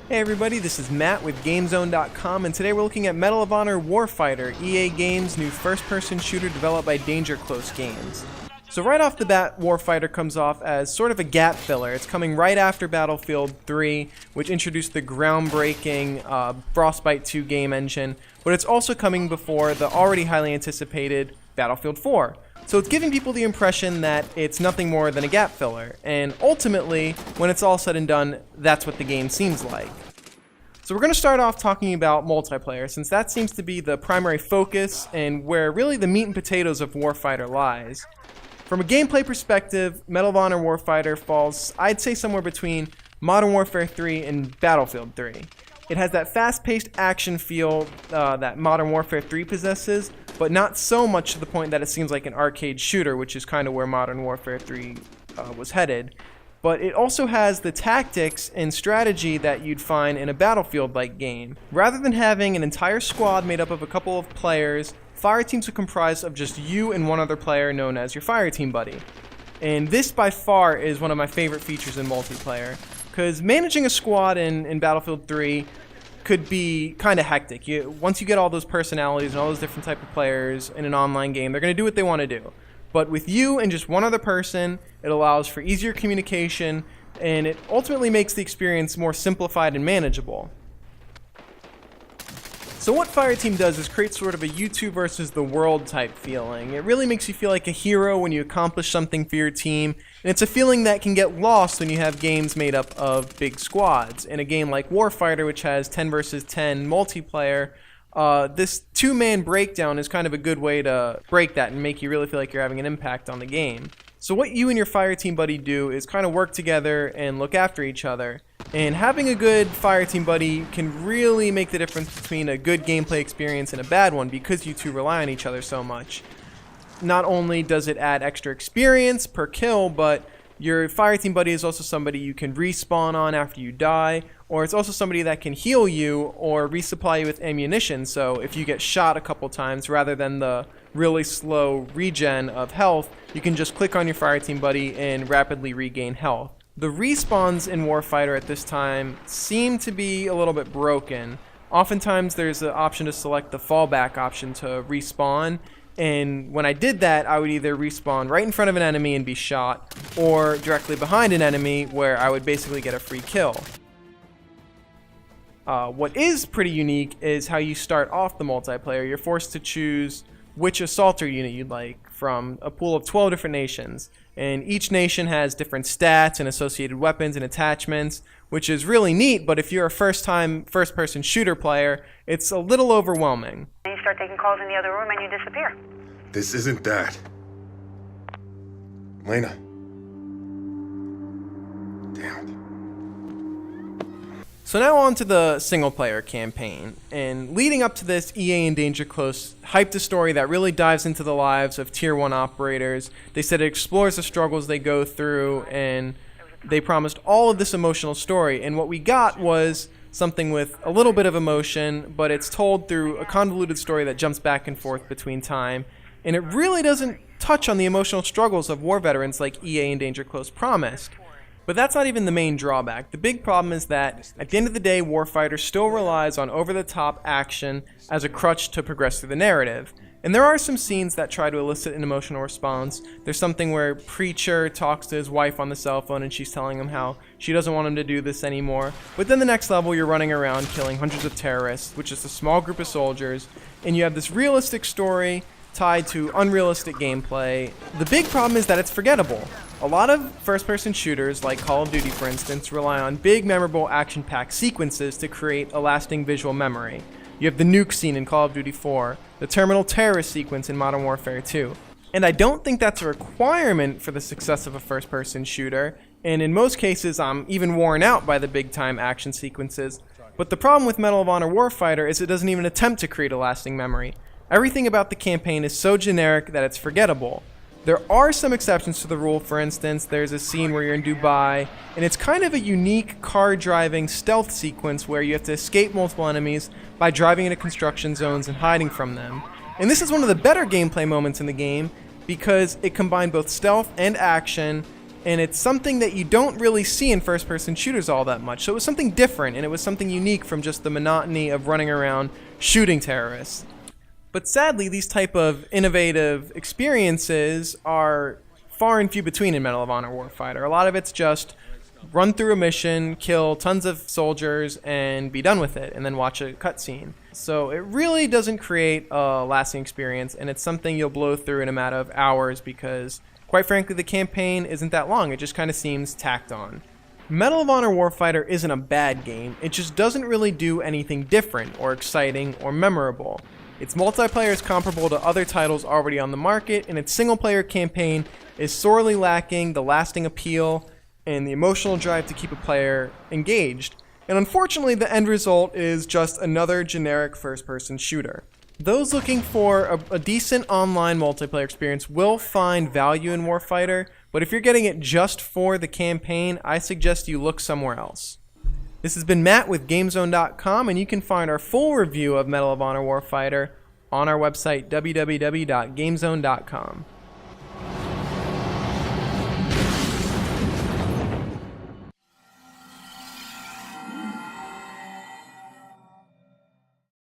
Hey everybody, this is Matt with GameZone.com, and today we're looking at Medal of Honor Warfighter, EA Games' new first-person shooter developed by Danger Close Games. So right off the bat, Warfighter comes off as sort of a gap filler. It's coming right after Battlefield 3, which introduced the groundbreaking Frostbite 2 game engine, but it's also coming before the already highly anticipated Battlefield 4. So it's giving people the impression that it's nothing more than a gap filler, and ultimately, when it's all said and done, that's what the game seems like. So we're going to start off talking about multiplayer, since that seems to be the primary focus and where really the meat and potatoes of Warfighter lies. From a gameplay perspective, Medal of Honor Warfighter falls, I'd say, somewhere between Modern Warfare 3 and Battlefield 3. It has that fast-paced action feel that Modern Warfare 3 possesses, but not so much to the point that it seems like an arcade shooter, which is kind of where Modern Warfare 3 was headed. But it also has the tactics and strategy that you'd find in a Battlefield-like game. Rather than having an entire squad made up of a couple of players, fire teams are comprised of just you and one other player known as your fire team buddy. And this by far is one of my favorite features in multiplayer, because managing a squad in Battlefield 3 could be kind of hectic. Once you get all those personalities and all those different type of players in an online game, they're going to do what they want to do. But with you and just one other person, it allows for easier communication, and it ultimately makes the experience more simplified and manageable. So what Fireteam does is create sort of a you two versus the world type feeling. It really makes you feel like a hero when you accomplish something for your team, and it's a feeling that can get lost when you have games made up of big squads. In a game like Warfighter, which has 10 versus 10 multiplayer, this two-man breakdown is kind of a good way to break that and make you really feel like you're having an impact on the game. So what you and your fireteam buddy do is kind of work together and look after each other. And having a good fireteam buddy can really make the difference between a good gameplay experience and a bad one, because you two rely on each other so much. Not only does it add extra experience per kill, but your fireteam buddy is also somebody you can respawn on after you die, or it's also somebody that can heal you or resupply you with ammunition, so if you get shot a couple times, rather than the really slow regen of health, you can just click on your fireteam buddy and rapidly regain health. The respawns in Warfighter at this time seem to be a little bit broken. Oftentimes there's an option to select the fallback option to respawn, and when I did that, I would either respawn right in front of an enemy and be shot, or directly behind an enemy where I would basically get a free kill. What is pretty unique is how you start off the multiplayer. You're forced to choose which assaulter unit you'd like from a pool of 12 different nations, and each nation has different stats and associated weapons and attachments, which is really neat, but if you're a first-time first-person shooter player, it's a little overwhelming. You start taking calls in the other room and you disappear. This isn't that. Lena. Damn it. So now on to the single-player campaign, and leading up to this, EA and Danger Close hyped a story that really dives into the lives of Tier 1 operators. They said it explores the struggles they go through, and they promised all of this emotional story, and what we got was something with a little bit of emotion, but it's told through a convoluted story that jumps back and forth between time, and it really doesn't touch on the emotional struggles of war veterans like EA and Danger Close promised. But that's not even the main drawback. The big problem is that, at the end of the day, Warfighter still relies on over-the-top action as a crutch to progress through the narrative. And there are some scenes that try to elicit an emotional response. There's something where Preacher talks to his wife on the cell phone and she's telling him how she doesn't want him to do this anymore. But then the next level, you're running around killing hundreds of terrorists, which is a small group of soldiers, and you have this realistic story tied to unrealistic gameplay. The big problem is that it's forgettable. A lot of first-person shooters, like Call of Duty for instance, rely on big, memorable, action-packed sequences to create a lasting visual memory. You have the nuke scene in Call of Duty 4, the terminal terrorist sequence in Modern Warfare 2. And I don't think that's a requirement for the success of a first-person shooter, and in most cases I'm even worn out by the big-time action sequences. But the problem with Medal of Honor Warfighter is it doesn't even attempt to create a lasting memory. Everything about the campaign is so generic that it's forgettable. There are some exceptions to the rule. For instance, there's a scene where you're in Dubai, and it's kind of a unique car-driving stealth sequence where you have to escape multiple enemies by driving into construction zones and hiding from them. And this is one of the better gameplay moments in the game because it combined both stealth and action, And it's something that you don't really see in first-person shooters all that much. So it was something different, and it was something unique from just the monotony of running around shooting terrorists. But sadly, these type of innovative experiences are far and few between in Medal of Honor Warfighter. A lot of it's just run through a mission, kill tons of soldiers, and be done with it, and then watch a cutscene. So it really doesn't create a lasting experience, and it's something you'll blow through in a matter of hours because, quite frankly, the campaign isn't that long. It just kind of seems tacked on. Medal of Honor Warfighter isn't a bad game. It just doesn't really do anything different or exciting or memorable. Its multiplayer is comparable to other titles already on the market, and its single-player campaign is sorely lacking the lasting appeal and the emotional drive to keep a player engaged. And unfortunately, the end result is just another generic first-person shooter. Those looking for a decent online multiplayer experience will find value in Warfighter, but if you're getting it just for the campaign, I suggest you look somewhere else. This has been Matt with GameZone.com, and you can find our full review of Medal of Honor Warfighter on our website, www.gamezone.com.